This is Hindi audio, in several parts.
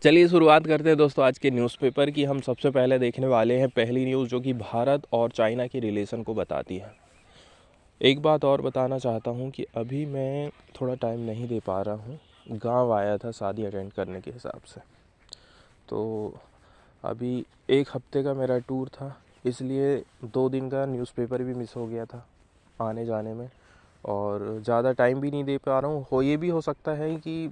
चलिए शुरुआत करते हैं दोस्तों आज के न्यूज़पेपर की। हम सबसे पहले देखने वाले हैं पहली न्यूज़ जो कि भारत और चाइना की रिलेशन को बताती है। एक बात और बताना चाहता हूं कि अभी मैं थोड़ा टाइम नहीं दे पा रहा हूं, गांव आया था शादी अटेंड करने के हिसाब से, तो अभी एक हफ्ते का मेरा टूर था, इसलिए 2 दिन का न्यूज़पेपर भी मिस हो गया था आने जाने में, और ज़्यादा टाइम भी नहीं दे पा रहा हूँ। ये भी हो सकता है कि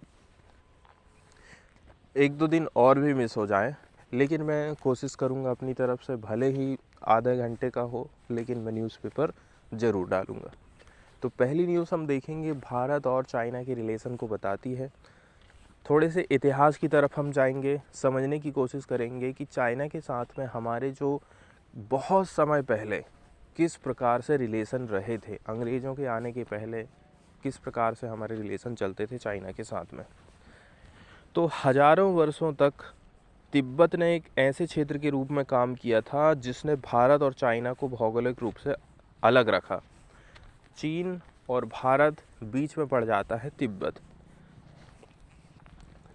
1-2 दिन और भी मिस हो जाए, लेकिन मैं कोशिश करूँगा अपनी तरफ से, भले ही आधे घंटे का हो, लेकिन मैं न्यूज़पेपर ज़रूर डालूँगा। तो पहली न्यूज़ हम देखेंगे भारत और चाइना की रिलेशन को बताती है। थोड़े से इतिहास की तरफ हम जाएंगे, समझने की कोशिश करेंगे कि चाइना के साथ में हमारे जो बहुत समय पहले किस प्रकार से रिलेशन रहे थे, अंग्रेज़ों के आने के पहले किस प्रकार से हमारे रिलेशन चलते थे चाइना के साथ में। तो हजारों वर्षों तक तिब्बत ने एक ऐसे क्षेत्र के रूप में काम किया था जिसने भारत और चाइना को भौगोलिक रूप से अलग रखा। चीन और भारत बीच में पड़ जाता है तिब्बत,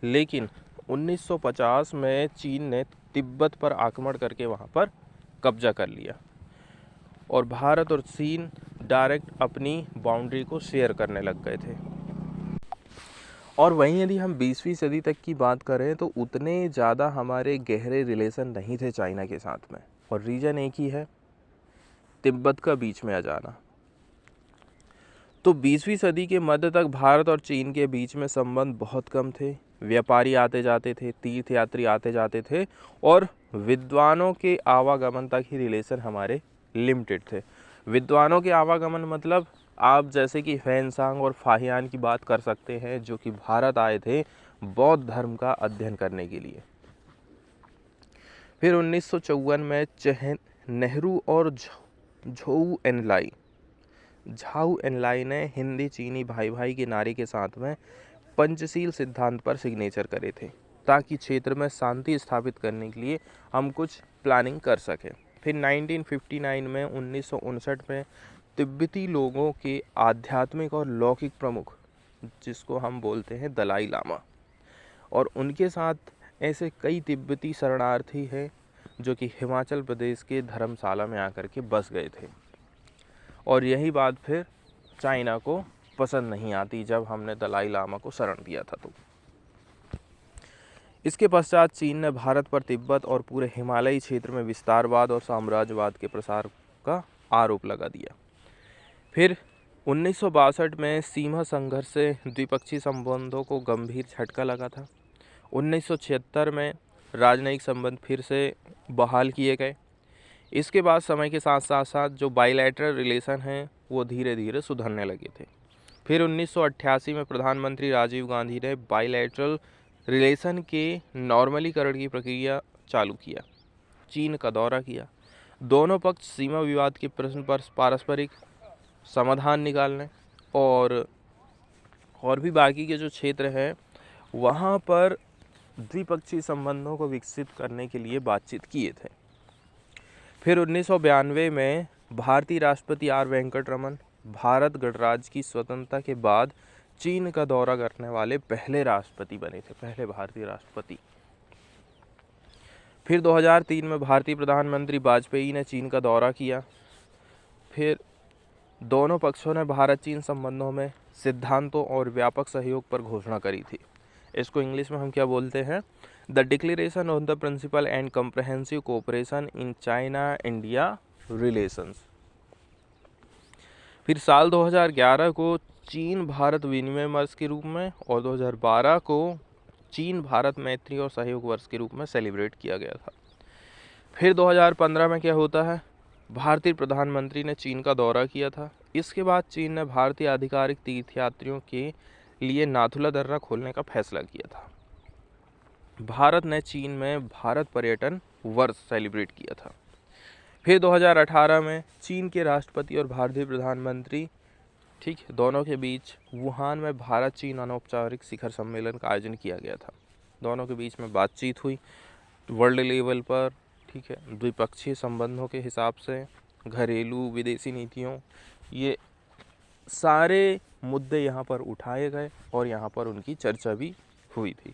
लेकिन 1950 में चीन ने तिब्बत पर आक्रमण करके वहां पर कब्जा कर लिया और भारत और चीन डायरेक्ट अपनी बाउंड्री को शेयर करने लग गए थे। और वहीं यदि हम 20वीं सदी तक की बात करें तो उतने ज़्यादा हमारे गहरे रिलेशन नहीं थे चाइना के साथ में, और रीज़न एक ही है, तिब्बत का बीच में आ जाना। तो 20वीं सदी के मध्य तक भारत और चीन के बीच में संबंध बहुत कम थे। व्यापारी आते जाते थे, तीर्थयात्री आते जाते थे, और विद्वानों के आवागमन तक ही रिलेशन हमारे लिमिटेड थे। विद्वानों के आवागमन मतलब आप जैसे कि ह्वेनसांग और फाहियान की बात कर सकते हैं, जो कि भारत आए थे बौद्ध धर्म का अध्ययन करने के लिए। फिर 1954 में नेहरू और झाऊ एनलाई ने हिंदी चीनी भाई भाई के नारे के साथ में पंचशील सिद्धांत पर सिग्नेचर करे थे, ताकि क्षेत्र में शांति स्थापित करने के लिए हम कुछ प्लानिंग कर सकें। फिर 1959 में 1959 में तिब्बती लोगों के आध्यात्मिक और लौकिक प्रमुख, जिसको हम बोलते हैं दलाई लामा, और उनके साथ ऐसे कई तिब्बती शरणार्थी हैं जो कि हिमाचल प्रदेश के धर्मशाला में आकर के बस गए थे। और यही बात फिर चाइना को पसंद नहीं आती जब हमने दलाई लामा को शरण दिया था। तो इसके पश्चात चीन ने भारत पर तिब्बत और पूरे हिमालयी क्षेत्र में विस्तारवाद और साम्राज्यवाद के प्रसार का आरोप लगा दिया। फिर 1962 में सीमा संघर्ष से द्विपक्षीय संबंधों को गंभीर झटका लगा था। 1976 में राजनयिक संबंध फिर से बहाल किए गए। इसके बाद समय के साथ साथ जो बाइलैटरल रिलेशन हैं वो धीरे धीरे सुधरने लगे थे। फिर 1988 में प्रधानमंत्री राजीव गांधी ने बाइलैटरल रिलेशन के नॉर्मलीकरण की प्रक्रिया चालू किया, चीन का दौरा किया। दोनों पक्ष सीमा विवाद के प्रश्न पर पारस्परिक समाधान निकालने और भी बाकी के जो क्षेत्र हैं वहाँ पर द्विपक्षीय संबंधों को विकसित करने के लिए बातचीत किए थे। फिर 1992 में भारतीय राष्ट्रपति आर वेंकटरमन भारत गणराज्य की स्वतंत्रता के बाद चीन का दौरा करने वाले पहले राष्ट्रपति बने थे, पहले भारतीय राष्ट्रपति। फिर 2003 में भारतीय प्रधानमंत्री वाजपेयी ने चीन का दौरा किया। फिर दोनों पक्षों ने भारत चीन संबंधों में सिद्धांतों और व्यापक सहयोग पर घोषणा करी थी। इसको इंग्लिश में हम क्या बोलते हैं, the declaration on the principle and comprehensive cooperation in China India relations. फिर साल 2011 को चीन भारत विनिमय वर्ष के रूप में और 2012 को चीन भारत मैत्री और सहयोग वर्ष के रूप में सेलिब्रेट किया गया था। फिर 2015 में क्या होता है, भारतीय प्रधानमंत्री ने चीन का दौरा किया था। इसके बाद चीन ने भारतीय आधिकारिक तीर्थयात्रियों के लिए नाथुला दर्रा खोलने का फैसला किया था। भारत ने चीन में भारत पर्यटन वर्ष सेलिब्रेट किया था। फिर 2018 में चीन के राष्ट्रपति और भारतीय प्रधानमंत्री दोनों के बीच वुहान में भारत चीन अनौपचारिक शिखर सम्मेलन का आयोजन किया गया था। दोनों के बीच में बातचीत हुई वर्ल्ड लेवल पर, द्विपक्षीय संबंधों के हिसाब से, घरेलू विदेशी नीतियों, ये सारे मुद्दे यहाँ पर उठाए गए और यहाँ पर उनकी चर्चा भी हुई थी।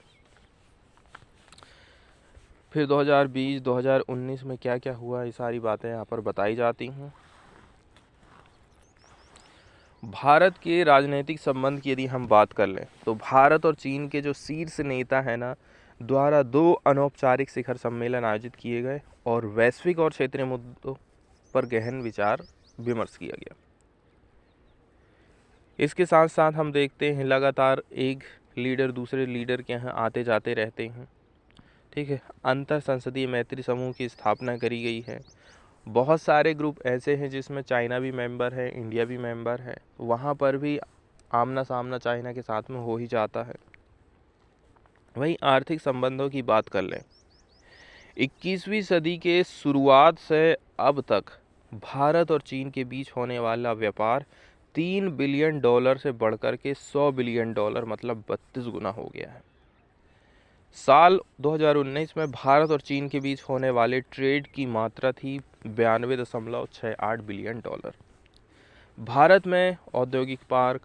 फिर 2020 2019 में क्या क्या हुआ, ये सारी बातें यहाँ पर बताई जाती हैं। भारत के राजनीतिक संबंध की यदि हम बात कर लें तो भारत और चीन के जो शीर्ष नेता है ना द्वारा 2 अनौपचारिक शिखर सम्मेलन आयोजित किए गए और वैश्विक और क्षेत्रीय मुद्दों पर गहन विचार विमर्श किया गया। इसके साथ साथ हम देखते हैं लगातार एक लीडर दूसरे लीडर के यहाँ आते जाते रहते हैं। ठीक है, अंतर संसदीय मैत्री समूह की स्थापना करी गई है। बहुत सारे ग्रुप ऐसे हैं जिसमें चाइना भी मेंबर है, इंडिया भी मेंबर है, वहाँ पर भी आमना सामना चाइना के साथ में हो ही जाता है। वहीं आर्थिक संबंधों की बात कर लें, 21वीं सदी के शुरुआत से अब तक भारत और चीन के बीच होने वाला व्यापार $3 बिलियन से बढ़कर के $100 बिलियन मतलब 32 गुना हो गया है। साल 2019 में भारत और चीन के बीच होने वाले ट्रेड की मात्रा थी $92.68 बिलियन। भारत में औद्योगिक पार्क,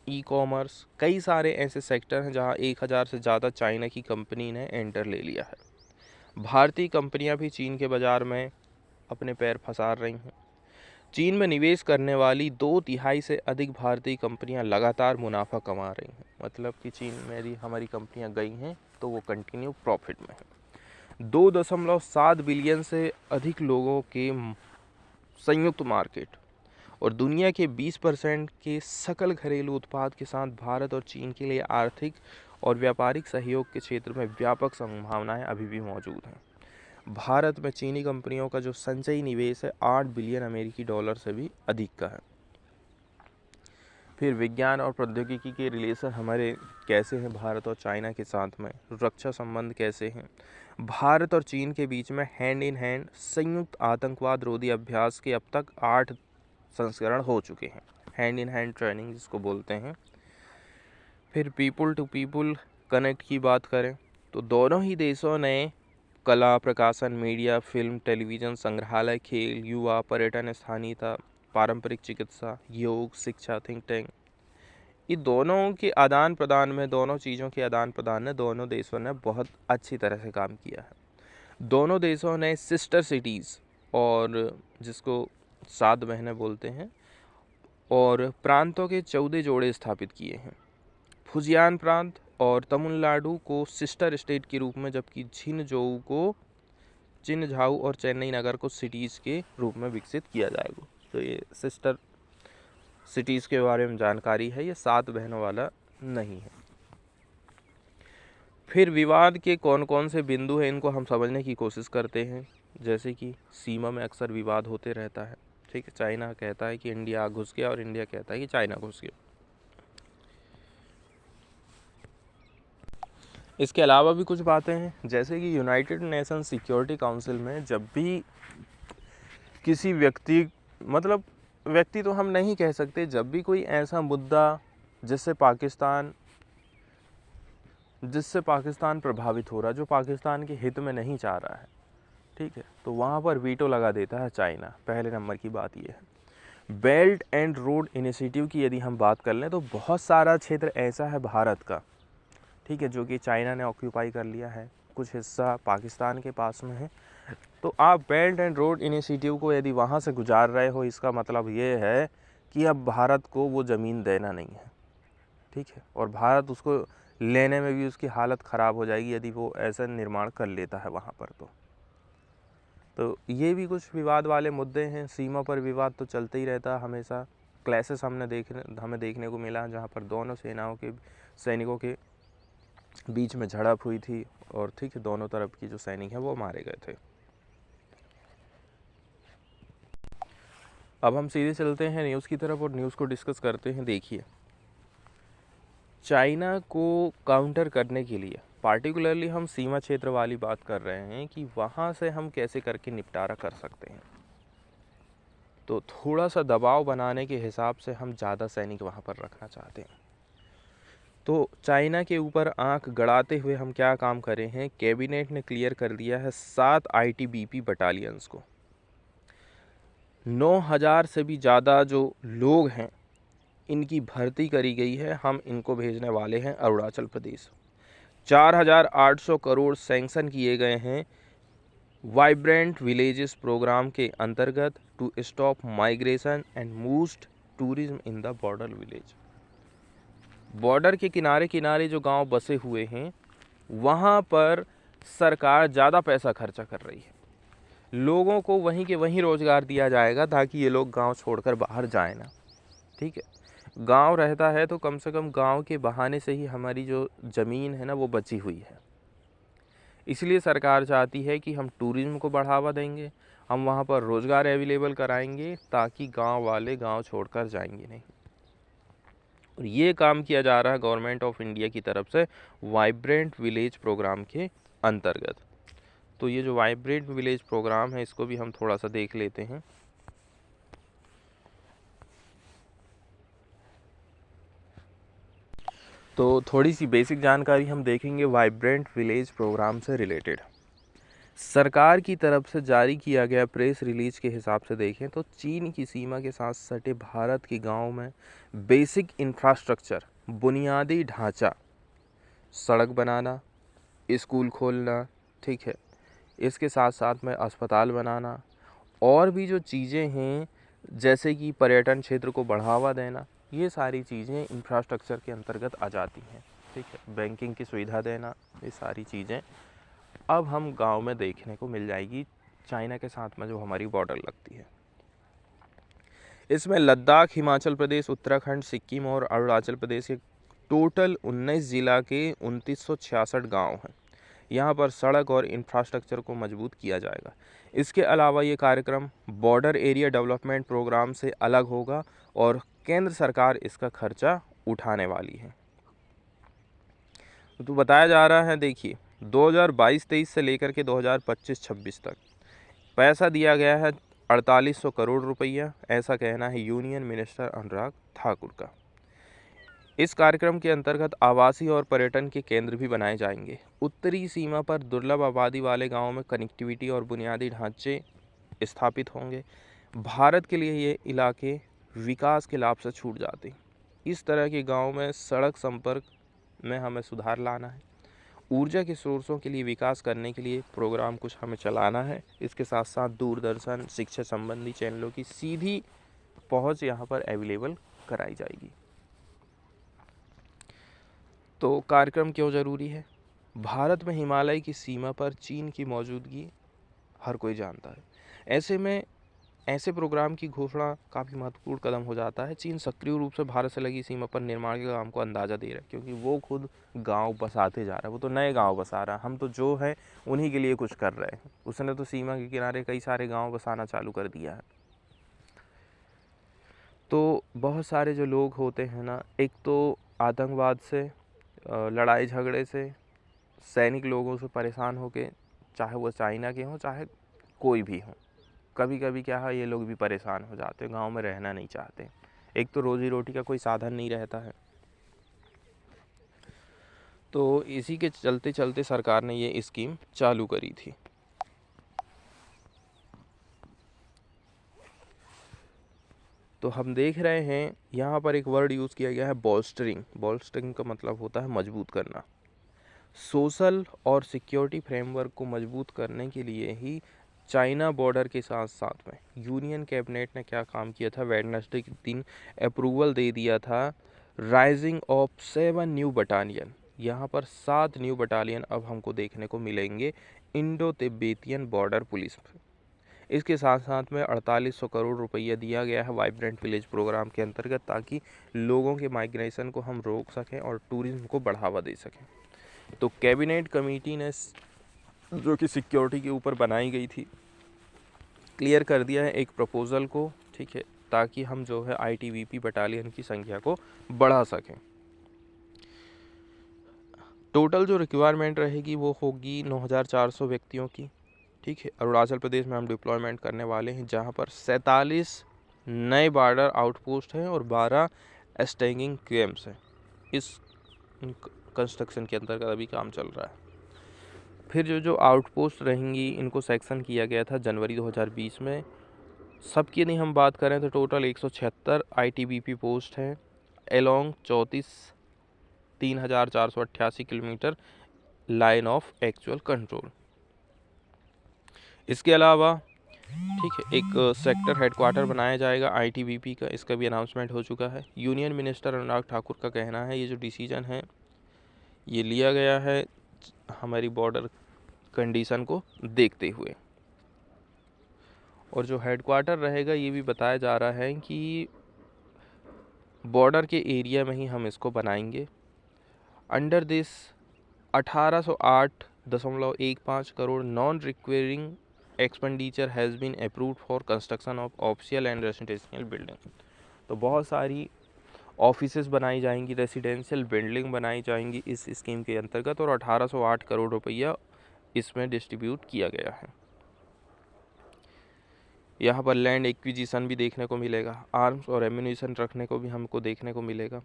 ई कॉमर्स, कई सारे ऐसे सेक्टर हैं जहां 1000 से ज़्यादा चाइना की कंपनी ने एंटर ले लिया है। भारतीय कंपनियां भी चीन के बाज़ार में अपने पैर फंसा रही हैं। चीन में निवेश करने वाली 2/3 से अधिक भारतीय कंपनियां लगातार मुनाफा कमा रही हैं। मतलब कि चीन में यदि हमारी कंपनियां गई हैं तो वो कंटिन्यू प्रॉफिट में है। 2.7 बिलियन से अधिक लोगों के संयुक्त मार्केट और दुनिया के 20% के सकल घरेलू उत्पाद के साथ भारत और चीन के लिए आर्थिक और व्यापारिक सहयोग के क्षेत्र में व्यापक संभावनाएं अभी भी मौजूद हैं। भारत में चीनी कंपनियों का जो संचयी निवेश है $8 बिलियन से भी अधिक का है। फिर विज्ञान और प्रौद्योगिकी के रिलेशन हमारे कैसे हैं भारत और चाइना के साथ में, रक्षा संबंध कैसे हैं। भारत और चीन के बीच में हैंड इन हैंड संयुक्त आतंकवाद रोधी अभ्यास के अब तक 8 संस्करण हो चुके हैं, हैंड इन हैंड ट्रेनिंग जिसको बोलते हैं। फिर पीपुल टू पीपुल कनेक्ट की बात करें तो दोनों ही देशों ने कला, प्रकाशन, मीडिया, फिल्म, टेलीविज़न, संग्रहालय, खेल, युवा, पर्यटन, स्थानीयता, पारंपरिक चिकित्सा, योग, शिक्षा, थिंक टैंक, ये दोनों के आदान प्रदान में, दोनों चीज़ों के आदान प्रदान में दोनों देशों ने बहुत अच्छी तरह से काम किया है। दोनों देशों ने सिस्टर सिटीज़ और जिसको 7 बहनें बोलते हैं और प्रांतों के 14 जोड़े स्थापित किए हैं। फुजियान प्रांत और तमिलनाडु को सिस्टर स्टेट के रूप में, जबकि चिनझाऊ और चेन्नई नगर को सिटीज़ के रूप में विकसित किया जाएगा। तो ये सिस्टर सिटीज़ के बारे में जानकारी है, ये 7 बहनों वाला नहीं है। फिर विवाद के कौन कौन से बिंदु हैं, इनको हम समझने की कोशिश करते हैं। जैसे कि सीमा में अक्सर विवाद होते रहता है। ठीक है, चाइना कहता है कि इंडिया घुस गया और इंडिया कहता है कि चाइना घुस गया। इसके अलावा भी कुछ बातें हैं, जैसे कि यूनाइटेड नेशन सिक्योरिटी काउंसिल में जब भी किसी व्यक्ति तो हम नहीं कह सकते, जब भी कोई ऐसा मुद्दा जिससे पाकिस्तान प्रभावित हो रहा है, जो पाकिस्तान के हित में नहीं चाह रहा है, ठीक है, तो वहाँ पर वीटो लगा देता है चाइना। पहले नंबर की बात ये है। बेल्ट एंड रोड इनिशिएटिव की यदि हम बात कर लें तो बहुत सारा क्षेत्र ऐसा है भारत का, ठीक है, जो कि चाइना ने ऑक्यूपाई कर लिया है, कुछ हिस्सा पाकिस्तान के पास में है। तो आप बेल्ट एंड रोड इनिशिएटिव को यदि वहाँ से गुजार रहे हो, इसका मतलब ये है कि अब भारत को वो ज़मीन देना नहीं है, ठीक है, और भारत उसको लेने में भी उसकी हालत ख़राब हो जाएगी यदि वो ऐसा निर्माण कर लेता है वहाँ पर। तो ये भी कुछ विवाद वाले मुद्दे हैं। सीमा पर विवाद तो चलते ही रहता है हमेशा। क्लैशेस हमें देखने को मिला जहाँ पर दोनों सेनाओं के सैनिकों के बीच में झड़प हुई थी और ठीक है, दोनों तरफ की जो सैनिक हैं वो मारे गए थे। अब हम सीधे चलते हैं न्यूज़ की तरफ और न्यूज़ को डिस्कस करते हैं। देखिए, चाइना को काउंटर करने के लिए पार्टिकुलरली हम सीमा क्षेत्र वाली बात कर रहे हैं कि वहाँ से हम कैसे करके निपटारा कर सकते हैं। तो थोड़ा सा दबाव बनाने के हिसाब से हम ज़्यादा सैनिक वहाँ पर रखना चाहते हैं। तो चाइना के ऊपर आंख गड़ाते हुए हम क्या काम करें हैं, कैबिनेट ने क्लियर कर दिया है 7 आईटीबीपी बटालियंस को। 9000 से भी ज़्यादा जो लोग हैं इनकी भर्ती करी गई है। हम इनको भेजने वाले हैं अरुणाचल प्रदेश। 4800 करोड़ सैंक्शन किए गए हैं वाइब्रेंट विलेजेस प्रोग्राम के अंतर्गत to stop migration and boost tourism in the border village. Border के किनारे किनारे जो गांव बसे हुए हैं वहाँ पर सरकार ज़्यादा पैसा खर्चा कर रही है, लोगों को वहीं के वहीं रोज़गार दिया जाएगा ताकि ये लोग गांव छोड़कर बाहर जाए ना। ठीक है, गांव रहता है तो कम से कम गांव के बहाने से ही हमारी जो ज़मीन है ना वो बची हुई है। इसलिए सरकार चाहती है कि हम टूरिज्म को बढ़ावा देंगे, हम वहाँ पर रोज़गार अवेलेबल कराएंगे ताकि गांव वाले गांव छोड़कर जाएंगे नहीं। और ये काम किया जा रहा है गवर्नमेंट ऑफ इंडिया की तरफ से वाइब्रेंट विलेज प्रोग्राम के अंतर्गत। तो ये जो वाइब्रेंट विलेज प्रोग्राम है इसको भी हम थोड़ा सा देख लेते हैं। तो थोड़ी सी बेसिक जानकारी हम देखेंगे वाइब्रेंट विलेज प्रोग्राम से रिलेटेड। सरकार की तरफ से जारी किया गया प्रेस रिलीज के हिसाब से देखें तो चीन की सीमा के साथ सटे भारत के गांव में बेसिक इंफ्रास्ट्रक्चर, बुनियादी ढांचा, सड़क बनाना, स्कूल खोलना, ठीक है, इसके साथ साथ में अस्पताल बनाना और भी जो चीज़ें हैं जैसे कि पर्यटन क्षेत्र को बढ़ावा देना, ये सारी चीज़ें इंफ्रास्ट्रक्चर के अंतर्गत आ जाती हैं। ठीक है, बैंकिंग की सुविधा देना, ये सारी चीज़ें अब हम गांव में देखने को मिल जाएगी चाइना के साथ में जो हमारी बॉर्डर लगती है। इसमें लद्दाख, हिमाचल प्रदेश, उत्तराखंड, सिक्किम और अरुणाचल प्रदेश के टोटल 19 जिला के 2966 गांव हैं। यहाँ पर सड़क और इंफ्रास्ट्रक्चर को मजबूत किया जाएगा। इसके अलावा ये कार्यक्रम बॉर्डर एरिया डेवलपमेंट प्रोग्राम से अलग होगा और केंद्र सरकार इसका खर्चा उठाने वाली है। तो बताया जा रहा है, देखिए 2022-23 से लेकर के 2025-26 तक पैसा दिया गया है 4800 करोड़ रुपया, ऐसा कहना है यूनियन मिनिस्टर अनुराग ठाकुर का। इस कार्यक्रम के अंतर्गत आवासीय और पर्यटन के केंद्र भी बनाए जाएंगे। उत्तरी सीमा पर दुर्लभ आबादी वाले गांवों में कनेक्टिविटी और बुनियादी ढांचे स्थापित होंगे। भारत के लिए ये इलाके विकास के लाभ से छूट जाते हैं। इस तरह के गांव में सड़क संपर्क में हमें सुधार लाना है। ऊर्जा के सोर्सों के लिए विकास करने के लिए प्रोग्राम कुछ हमें चलाना है। इसके साथ साथ दूरदर्शन, शिक्षा संबंधी चैनलों की सीधी पहुंच यहाँ पर अवेलेबल कराई जाएगी। तो कार्यक्रम क्यों ज़रूरी है? भारत में हिमालय की सीमा पर चीन की मौजूदगी हर कोई जानता है। ऐसे में ऐसे प्रोग्राम की घोषणा काफ़ी महत्वपूर्ण कदम हो जाता है। चीन सक्रिय रूप से भारत से लगी सीमा पर निर्माण के काम को अंदाज़ा दे रहा है, क्योंकि वो खुद गांव बसाते जा रहा है। वो तो नए गांव बसा रहा है, हम तो जो है उन्हीं के लिए कुछ कर रहे हैं। उसने तो सीमा के किनारे कई सारे गांव बसाना चालू कर दिया है। तो बहुत सारे जो लोग होते हैं ना, एक तो आतंकवाद से, लड़ाई झगड़े से, सैनिक लोगों से परेशान होके, चाहे वो चाइना के हों चाहे कोई भी हों, कभी कभी क्या है ये लोग भी परेशान हो जाते हैं, गांव में रहना नहीं चाहते। एक तो रोजी रोटी का कोई साधन नहीं रहता है। तो इसी के चलते चलते सरकार ने ये स्कीम चालू करी थी। तो हम देख रहे हैं यहाँ पर एक वर्ड यूज़ किया गया है बॉल्स्टरिंग। बॉल्स्टरिंग का मतलब होता है मजबूत करना। सोशल और सिक्योरिटी फ्रेमवर्क को मजबूत करने के लिए ही चाइना बॉर्डर के साथ साथ में यूनियन कैबिनेट ने क्या काम किया था, वेडनेसडे के दिन अप्रूवल दे दिया था राइजिंग ऑफ 7 न्यू बटालियन। यहाँ पर 7 न्यू बटालियन अब हमको देखने को मिलेंगे इंडो तिब्बतियन बॉर्डर पुलिस में। इसके साथ साथ में 4800 करोड़ रुपया दिया गया है वाइब्रेंट विलेज प्रोग्राम के अंतर्गत, ताकि लोगों के माइग्रेशन को हम रोक सकें और टूरिज्म को बढ़ावा दे सकें। तो कैबिनेट कमेटी ने जो कि सिक्योरिटी के ऊपर बनाई गई थी, क्लियर कर दिया है एक प्रपोज़ल को, ठीक है, ताकि हम जो है आईटीबीपी बटालियन की संख्या को बढ़ा सकें। टोटल जो रिक्वायरमेंट रहेगी वो होगी 9400 व्यक्तियों की। ठीक है, अरुणाचल प्रदेश में हम डिप्लॉयमेंट करने वाले हैं, जहाँ पर 47 नए बॉर्डर आउटपोस्ट हैं और 12 स्टैगिंग कैंप्स हैं। इस कंस्ट्रक्शन के अंतर्गत अभी काम चल रहा है। फिर जो आउटपोस्ट रहेंगी इनको सेक्शन किया गया था जनवरी 2020 में। सबकी यदि हम बात करें तो टोटल 176 आईटीबीपी पोस्ट हैं along 34,488 kilometre line of actual control. इसके अलावा ठीक है, एक सेक्टर हेडक्वार्टर बनाया जाएगा आईटीबीपी का, इसका भी अनाउंसमेंट हो चुका है। यूनियन मिनिस्टर अनुराग ठाकुर का कहना है ये जो डिसीजन है ये लिया गया है हमारी बॉर्डर कंडीशन को देखते हुए। और जो हेडक्वार्टर रहेगा ये भी बताया जा रहा है कि बॉर्डर के एरिया में ही हम इसको बनाएंगे। Under this 1808.15 crore non requiring expenditure has been approved for construction of official and residential building. तो बहुत सारी ऑफिसेज बनाई जाएंगी, रेजिडेंशियल बिल्डिंग बनाई जाएंगी इस स्कीम के अंतर्गत, और 1808 करोड़ रुपया इसमें डिस्ट्रीब्यूट किया गया है। यहाँ पर लैंड एक्विजिशन भी देखने को मिलेगा, आर्म्स और एम्यूनिशन रखने को भी हमको देखने को मिलेगा।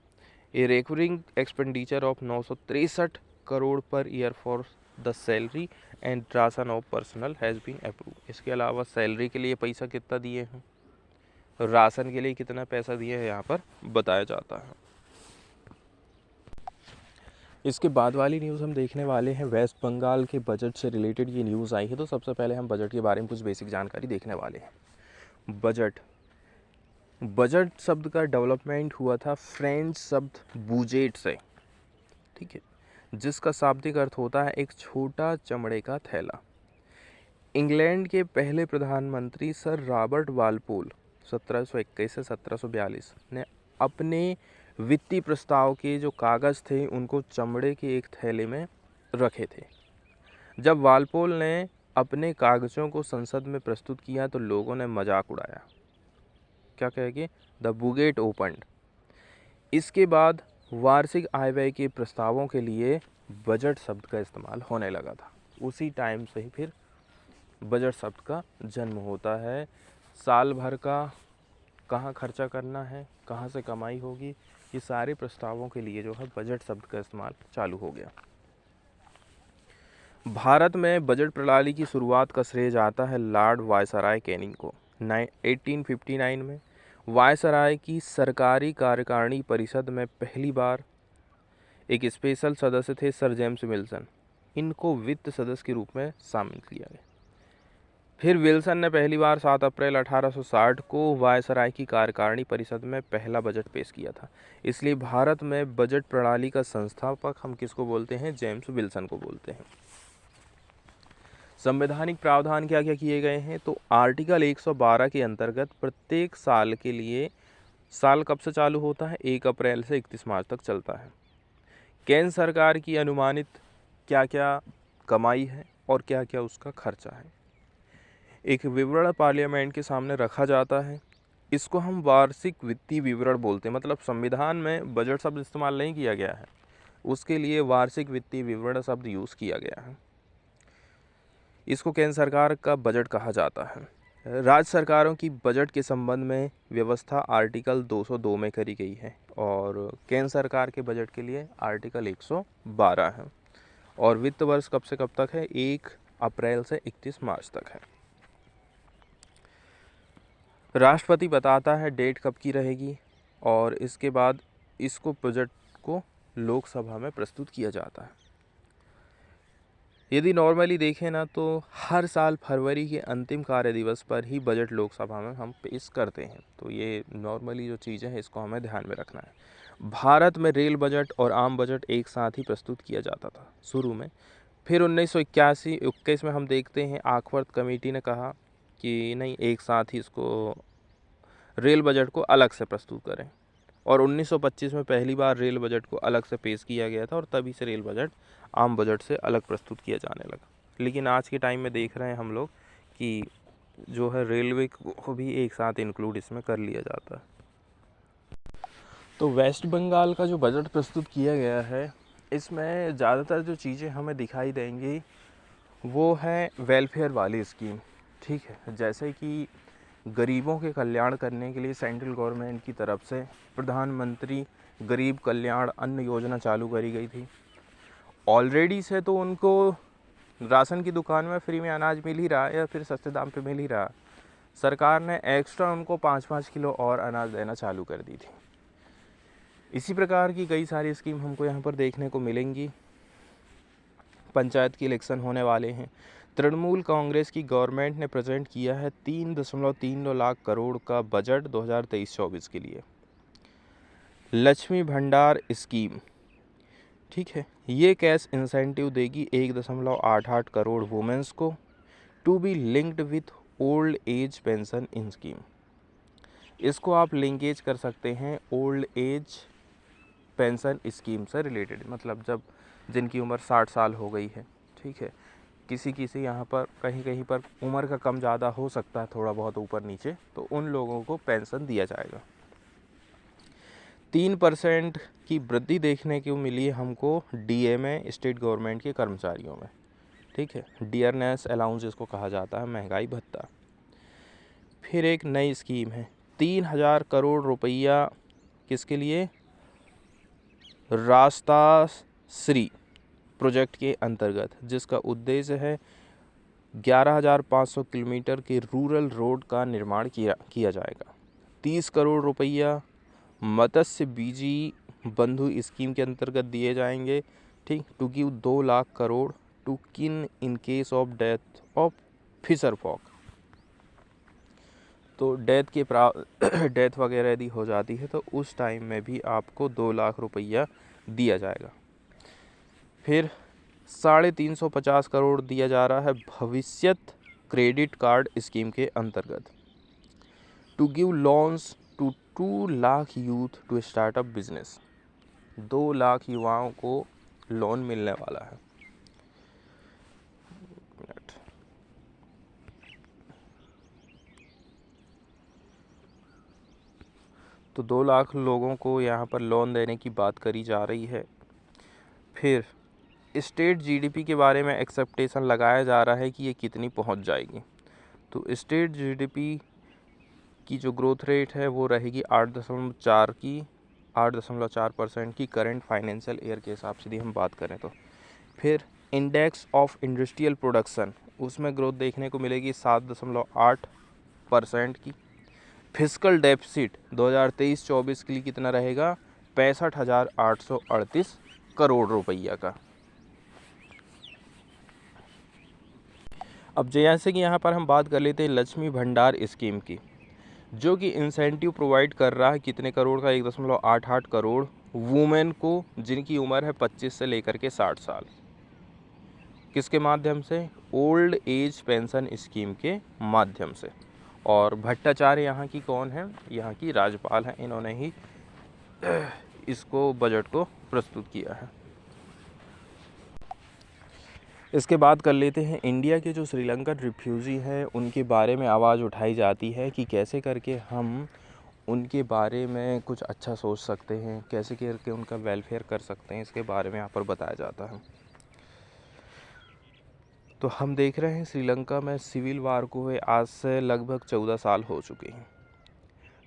A recurring expenditure of 963 crore per year for the salary and ration of personnel has been approve. इसके अलावा सैलरी के लिए पैसा कितना दिए हैं, राशन के लिए कितना पैसा दिए हैं यहाँ पर बताया जाता है। इसके बाद वाली न्यूज़ हम देखने वाले हैं वेस्ट बंगाल के बजट से रिलेटेड ये न्यूज़ आई है। तो सबसे पहले हम बजट के बारे में कुछ बेसिक जानकारी देखने वाले हैं। बजट शब्द का डेवलपमेंट हुआ था फ्रेंच शब्द बूजेट से, ठीक है, जिसका शाब्दिक अर्थ होता है एक छोटा चमड़े का थैला। इंग्लैंड के पहले प्रधानमंत्री सर रॉबर्ट वालपोल 1721 से 1742 ने अपने वित्तीय प्रस्ताव के जो कागज़ थे उनको चमड़े के एक थैले में रखे थे। जब वालपोल ने अपने कागज़ों को संसद में प्रस्तुत किया तो लोगों ने मजाक उड़ाया, क्या कहेंगे, द बुगेट ओपन्ड। इसके बाद वार्षिक आय व्यय के प्रस्तावों के लिए बजट शब्द का इस्तेमाल होने लगा था। उसी टाइम से ही फिर बजट शब्द का जन्म होता है। साल भर का कहाँ खर्चा करना है, कहाँ से कमाई होगी, ये सारे प्रस्तावों के लिए जो है बजट शब्द का इस्तेमाल चालू हो गया। भारत में बजट प्रणाली की शुरुआत का श्रेय जाता है लॉर्ड वायसराय कैनिंग को। 1859 में वायसराय की सरकारी कार्यकारिणी परिषद में पहली बार एक स्पेशल सदस्य थे सर जेम्स विल्सन। इनको वित्त सदस्य के रूप में शामिल किया गया। फिर विल्सन ने पहली बार 7 अप्रैल 1860 को वायसराय की कार्यकारिणी परिषद में पहला बजट पेश किया था। इसलिए भारत में बजट प्रणाली का संस्थापक हम किसको बोलते हैं, जेम्स विल्सन को बोलते हैं। संवैधानिक प्रावधान क्या क्या किए गए हैं, तो आर्टिकल 112 के अंतर्गत प्रत्येक साल के लिए, साल कब से चालू होता है, 1 अप्रैल से 31 मार्च तक चलता है। केंद्र सरकार की अनुमानित क्या क्या कमाई है और क्या क्या उसका खर्चा है, एक विवरण पार्लियामेंट के सामने रखा जाता है। इसको हम वार्षिक वित्तीय विवरण बोलते हैं। मतलब संविधान में बजट शब्द इस्तेमाल नहीं किया गया है, उसके लिए वार्षिक वित्तीय विवरण शब्द यूज़ किया गया है। इसको केंद्र सरकार का बजट कहा जाता है। राज्य सरकारों की बजट के संबंध में व्यवस्था आर्टिकल 202 में करी गई है और केंद्र सरकार के बजट के लिए आर्टिकल 112 है। और वित्त वर्ष कब से कब तक है, 1 अप्रैल से 31 मार्च तक है। राष्ट्रपति बताता है डेट कब की रहेगी और इसके बाद इसको बजट को लोकसभा में प्रस्तुत किया जाता है। यदि नॉर्मली देखें ना तो हर साल फरवरी के अंतिम कार्य दिवस पर ही बजट लोकसभा में हम पेश करते हैं। तो ये नॉर्मली जो चीज़ें हैं इसको हमें ध्यान में रखना है। भारत में रेल बजट और आम बजट एक साथ ही प्रस्तुत किया जाता था शुरू में। फिर 1981 में हम देखते हैं आखवर्थ कमेटी ने कहा कि नहीं, एक साथ ही इसको रेल बजट को अलग से प्रस्तुत करें। और 1925 में पहली बार रेल बजट को अलग से पेश किया गया था और तभी से रेल बजट आम बजट से अलग प्रस्तुत किया जाने लगा। लेकिन आज के टाइम में देख रहे हैं हम लोग कि जो है रेलवे को भी एक साथ इंक्लूड इसमें कर लिया जाता है। तो वेस्ट बंगाल का जो बजट प्रस्तुत किया गया है इसमें ज़्यादातर जो चीज़ें हमें दिखाई देंगी वो है वेलफेयर वाली स्कीम, ठीक है। जैसे कि गरीबों के कल्याण करने के लिए सेंट्रल गवर्नमेंट की तरफ से प्रधानमंत्री गरीब कल्याण अन्न योजना चालू करी गई थी। ऑलरेडी से तो उनको राशन की दुकान में फ्री में अनाज मिल ही रहा है या फिर सस्ते दाम पे मिल ही रहा। सरकार ने एक्स्ट्रा उनको 5-5 किलो और अनाज देना चालू कर दी थी। इसी प्रकार की कई सारी स्कीम हमको यहाँ पर देखने को मिलेंगी। पंचायत के इलेक्शन होने वाले हैं। तृणमूल कांग्रेस की गवर्नमेंट ने प्रेजेंट किया है 3.39 लाख करोड़ का बजट 2023-24 के लिए। लक्ष्मी भंडार स्कीम, ठीक है, ये कैश इंसेंटिव देगी 1.88 करोड़ वुमेन्स को to be linked with old age pension in scheme. इसको आप लिंकेज कर सकते हैं ओल्ड एज पेंशन स्कीम से रिलेटेड, मतलब जब जिनकी उम्र 60 साल हो गई है, ठीक है, किसी यहाँ पर कहीं कहीं पर उम्र का कम ज़्यादा हो सकता है, थोड़ा बहुत ऊपर नीचे, तो उन लोगों को पेंशन दिया जाएगा। 3% की वृद्धि देखने को मिली हमको डीए स्टेट गवर्नमेंट के कर्मचारियों में, ठीक है, डियरनेस अलाउंस जिसको कहा जाता है, महंगाई भत्ता। फिर एक नई स्कीम है 3000 करोड़ रुपया किसके लिए, रास्ता श्री प्रोजेक्ट के अंतर्गत, जिसका उद्देश्य है 11,500 किलोमीटर के रूरल रोड का निर्माण किया जाएगा। 30 करोड़ रुपया मत्स्य बीजी बंधु स्कीम के अंतर्गत दिए जाएंगे, ठीक, to give 2 lakh crore to kin in case of death of fisherfolk. तो डेथ वगैरह यदि हो जाती है तो उस टाइम में भी आपको 2 लाख रुपया दिया जाएगा। फिर 350 करोड़ दिया जा रहा है भविष्यत क्रेडिट कार्ड स्कीम के अंतर्गत to give loans to 2 lakh youth to startup business. 2 lakh युवाओं को लोन मिलने वाला है। तो 2 लाख लोगों को यहाँ पर लोन देने की बात करी जा रही है। फिर स्टेट जीडीपी के बारे में एक्सपेक्टेशन लगाया जा रहा है कि ये कितनी पहुँच जाएगी। तो स्टेट जीडीपी की जो ग्रोथ रेट है वो रहेगी 8.4% की करंट फाइनेंशियल ईयर के हिसाब से यदि हम बात करें तो। फिर इंडेक्स ऑफ इंडस्ट्रियल प्रोडक्शन, उसमें ग्रोथ देखने को मिलेगी 7.8% की। फिस्कल डेफिसिट 2023-24 के लिए कितना रहेगा, 65,838 करोड़ रुपया का। अब जैसे कि यहाँ पर हम बात कर लेते हैं लक्ष्मी भंडार स्कीम की, जो कि इंसेंटिव प्रोवाइड कर रहा है कितने करोड़ का, 1.88 करोड़ वुमेन को जिनकी उम्र है 25 से लेकर के 60 साल। किसके माध्यम से, ओल्ड एज पेंशन स्कीम के माध्यम से। और भट्टाचार्य यहाँ की कौन है, यहाँ की राज्यपाल हैं, इन्होंने ही इसको बजट को प्रस्तुत किया है। इसके बाद कर लेते हैं इंडिया के जो श्रीलंकन रिफ्यूजी हैं उनके बारे में आवाज़ उठाई जाती है कि कैसे करके हम उनके बारे में कुछ अच्छा सोच सकते हैं, कैसे करके उनका वेलफेयर कर सकते हैं, इसके बारे में यहाँ पर बताया जाता है। तो हम देख रहे हैं श्रीलंका में सिविल वार को हुए आज से लगभग 14 साल हो चुके हैं।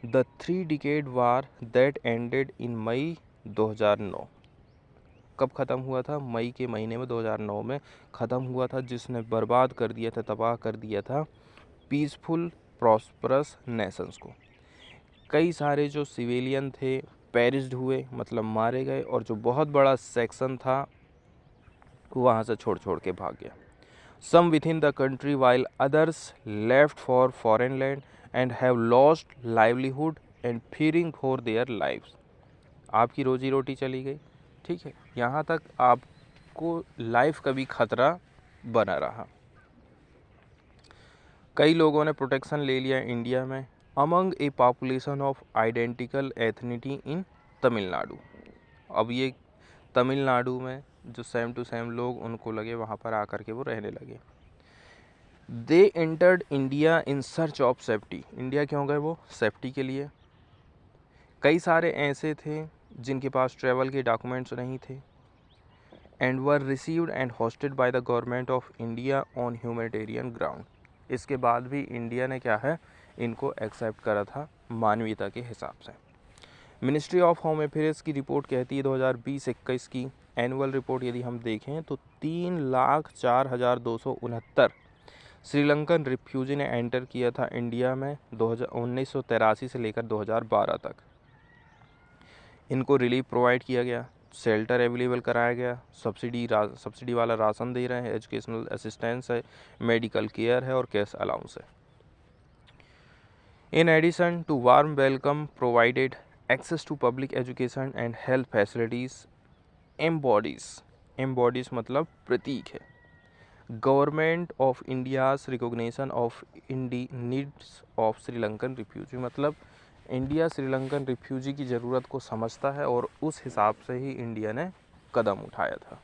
The 3 decade war that ended in May 2009, कब ख़त्म हुआ था, मई के महीने में 2009 में ख़त्म हुआ था, जिसने बर्बाद कर दिया था, तबाह कर दिया था पीसफुल प्रॉस्परस नेशंस को। कई सारे जो सिविलियन थे पेरिस्ड हुए, मतलब मारे गए, और जो बहुत बड़ा सेक्शन था वहाँ से छोड़ के भाग गया। Some within the country while others left for foreign land and have lost livelihood and fearing for their lives. आपकी रोजी रोटी चली गई, ठीक है, यहाँ तक आपको लाइफ का भी खतरा बना रहा। कई लोगों ने प्रोटेक्शन ले लिया इंडिया में among a population of identical ethnicity in Tamil Nadu. अब ये तमिलनाडु में जो सेम टू सेम लोग उनको लगे वहाँ पर आकर के वो रहने लगे। They entered India in search of safety. India क्यों गए वो, सेफ्टी के लिए। कई सारे ऐसे थे जिनके पास ट्रैवल के डॉक्यूमेंट्स नहीं थे and were received and hosted by the government of India on humanitarian ground. इसके बाद भी इंडिया ने क्या है, इनको एक्सेप्ट करा था मानवीयता के हिसाब से। मिनिस्ट्री ऑफ होम अफेयर्स की रिपोर्ट कहती है 2020-21 की एनुअल रिपोर्ट यदि हम देखें तो 3,04,269 श्रीलंकन रिफ्यूजी ने एंटर किया था इंडिया में 1983 से लेकर 2012 तक। इनको रिलीफ प्रोवाइड किया गया शेल्टर अवेलेबल कराया गया, सब्सिडी वाला राशन दे रहे हैं, एजुकेशनल असिस्टेंस है, मेडिकल केयर है और कैश अलाउंस है। In addition to warm welcome provided access to public education and health facilities embodies मतलब प्रतीक है government of India's recognition of needs of Sri Lankan refugee, मतलब इंडिया श्रीलंकन रिफ्यूजी की ज़रूरत को समझता है और उस हिसाब से ही इंडिया ने कदम उठाया था।